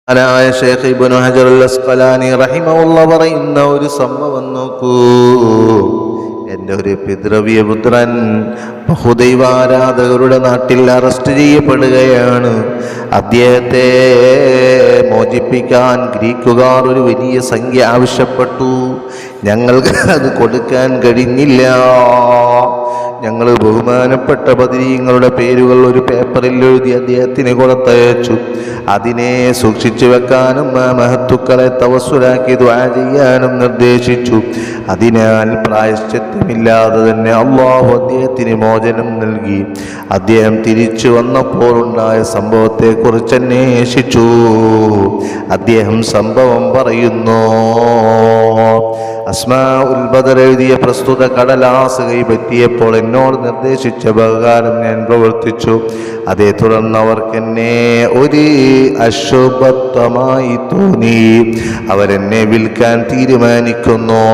മഹാനായ ശൈഖ് ഇബ്നു ഹജർ അൽ അസ്ഖലാനി റഹിമഹുല്ലാഹ് പറയുന്ന ഒരു സംഭവം നോക്കൂ. എൻ്റെ ഒരു പിതൃവ്യപുത്രൻ ബഹുദൈവാരാധകരുടെ നാട്ടിൽ അറസ്റ്റ് ചെയ്യപ്പെടുകയാണ്. അദ്ദേഹത്തെ മോചിപ്പിക്കാൻ ഗ്രീക്കുകാർ ഒരു വലിയ സംഖ്യ ആവശ്യപ്പെട്ടു. ഞങ്ങൾക്ക് അത് കൊടുക്കാൻ കഴിഞ്ഞില്ല. ഞങ്ങൾ ബഹുമാനപ്പെട്ട ബദരീങ്ങളുടെ പേരുകൾ ഒരു പേപ്പറിൽ എഴുതി അദ്ദേഹത്തിന് കൊടുത്തയച്ചു. അതിനെ സൂക്ഷിച്ചു വെക്കാനും ആ മഹത്തുക്കളെ തവസ്സുലാക്കി ദുആ ചെയ്യാനും നിർദ്ദേശിച്ചു. അതിനാൽ പ്രായശ്ചിത്തമില്ലാതെ തന്നെ അല്ലാഹു അദ്ദേഹത്തിന് മോചനം നൽകി. അദ്ദേഹം തിരിച്ചു വന്നപ്പോൾ ഉണ്ടായ സംഭവത്തെക്കുറിച്ച് അന്വേഷിച്ചു. അദ്ദേഹം സംഭവം പറയുന്നു. അസ്മാഉൽ ബദർ എഴുതിയ പ്രസ്തുത കടലാസ് കൈപ്പറ്റിയപ്പോൾ എന്നോട് നിർദ്ദേശിച്ച പ്രകാരം ഞാൻ പ്രവർത്തിച്ചു. അതേ തുടർന്ന് അവർക്കെന്നെ ഒരു അശുഭത്വമായി തോന്നി. അവരെന്നെ വിൽക്കാൻ തീരുമാനിക്കുന്നു.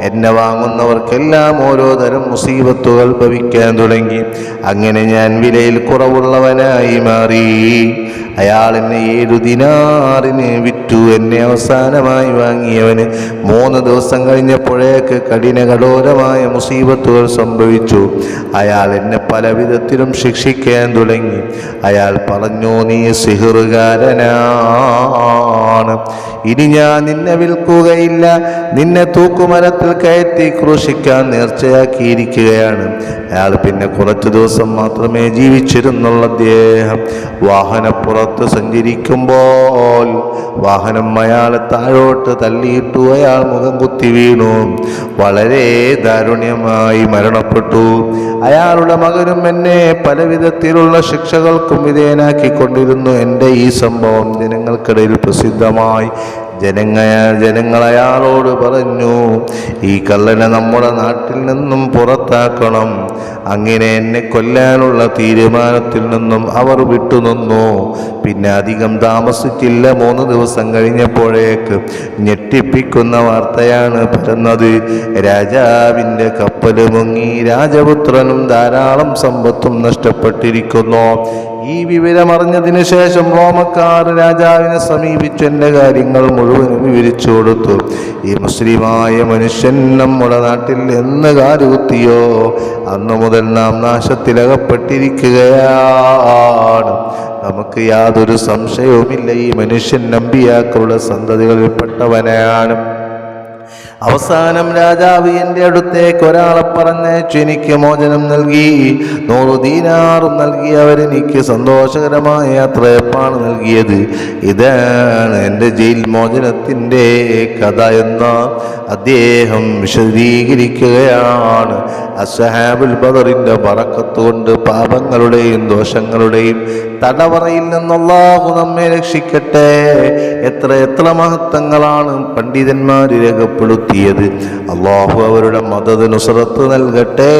എന്നെ വാങ്ങുന്നവർക്കെല്ലാം ഓരോ തരം മുസീബത്തുകൾ ഭവിക്കാൻ തുടങ്ങി. അങ്ങനെ ഞാൻ വിലയിൽ കുറവുള്ളവനായി മാറി. അയാൾ എന്നെ 7 ദിനാറിന് വിറ്റു. എന്നെ അവസാനമായി വാങ്ങിയവന് 3 ദിവസം കഴിഞ്ഞപ്പോഴേക്ക് കഠോരമായ മുസീബത്തുകൾ സംഭവിച്ചു. അയാൾ എന്നെ പല വിധത്തിലും ശിക്ഷിക്കാൻ തുടങ്ങി. അയാൾ പറഞ്ഞു, നീ സിഹ്റുകാരനാണ്. ഇനി ഞാൻ നിന്നെ വിൽക്കുകയില്ല. നിന്നെ തൂക്കുമരത്തിൽ കയറ്റി ക്രൂശിക്കാൻ നേർച്ചയാക്കിയിരിക്കുകയാണ്. അയാൾ പിന്നെ കുറച്ചു ദിവസം മാത്രമേ ജീവിച്ചിരുന്നുള്ളൂ. അദ്ദേഹം വാഹനപ്പുറത്ത് സഞ്ചരിക്കുമ്പോൾ വാഹനം അയാളെ താഴോട്ട് തള്ളിയിട്ടു. അയാൾ മുഖം കുത്തി വീണു. വളരെ ദാരുണ്യമായി മരണപ്പെട്ടു. അയാളുടെ മകനും എന്നെ പല വിധത്തിലുള്ള ശിക്ഷകൾക്കും വിധേയനാക്കിക്കൊണ്ടിരുന്നു. എൻ്റെ ഈ സംഭവം ജനങ്ങൾക്കിടയിൽ പ്രസിദ്ധമായി. ജനങ്ങൾ അയാളോട് പറഞ്ഞു, ഈ കള്ളനെ നമ്മുടെ നാട്ടിൽ നിന്നും പുറത്താക്കണം. അങ്ങനെ എന്നെ കൊല്ലാനുള്ള തീരുമാനത്തിൽ നിന്നും അവർ വിട്ടുനിന്നു. പിന്നെ അധികം താമസിച്ചില്ല. 3 ദിവസം കഴിഞ്ഞപ്പോഴേക്ക് ഞെട്ടിപ്പിക്കുന്ന വാർത്തയാണ് പരന്നത്. രാജാവിൻ്റെ കപ്പൽ മുങ്ങി. രാജപുത്രനും ധാരാളം സമ്പത്തും നഷ്ടപ്പെട്ടിരിക്കുന്നു. ഈ വിവരമറിഞ്ഞതിന് ശേഷം റോമക്കാർ രാജാവിനെ സമീപിച്ചു എൻ്റെ കാര്യങ്ങൾ മുഴുവനും വിവരിച്ചു കൊടുത്തു. ഈ മുസ്ലിമായ മനുഷ്യൻ നമ്മുടെ നാട്ടിൽ എന്ന് കാലുകുത്തിയോ അന്നു മുതൽ നാം നാശത്തിലകപ്പെട്ടിരിക്കുകയാണ്. നമുക്ക് യാതൊരു സംശയവുമില്ല, ഈ മനുഷ്യൻ അമ്പിയാക്കളുടെ സന്തതികളിൽപ്പെട്ടവനാണ്. അവസാനം രാജാവ് എൻ്റെ അടുത്തേക്ക് ഒരാളെ പറഞ്ഞയച്ചു. എനിക്ക് മോചനം നൽകി. 100 ദീനാറും നൽകി. അവരെനിക്ക് സന്തോഷകരമായ യാത്രയപ്പാണ് നൽകിയത്. ഇതാണ് എൻ്റെ ജയിൽ മോചനത്തിൻ്റെ കഥ എന്ന് അദ്ദേഹം വിശദീകരിക്കുകയാണ്. അസ്ഹാബുൽ ബദറിൻ്റെ ബറക്കത്ത് കൊണ്ട് പാപങ്ങളുടെയും ദോഷങ്ങളുടെയും തടവറയിൽ നിന്ന് അല്ലാഹു നമ്മെ രക്ഷിക്കട്ടെ. എത്ര മഹത്വങ്ങളാണ് പണ്ഡിതന്മാർ രേഖപ്പെടുത്തിയത്. അല്ലാഹു അവരുടെ മദദ് നുസ്രത്ത് നൽകട്ടെ.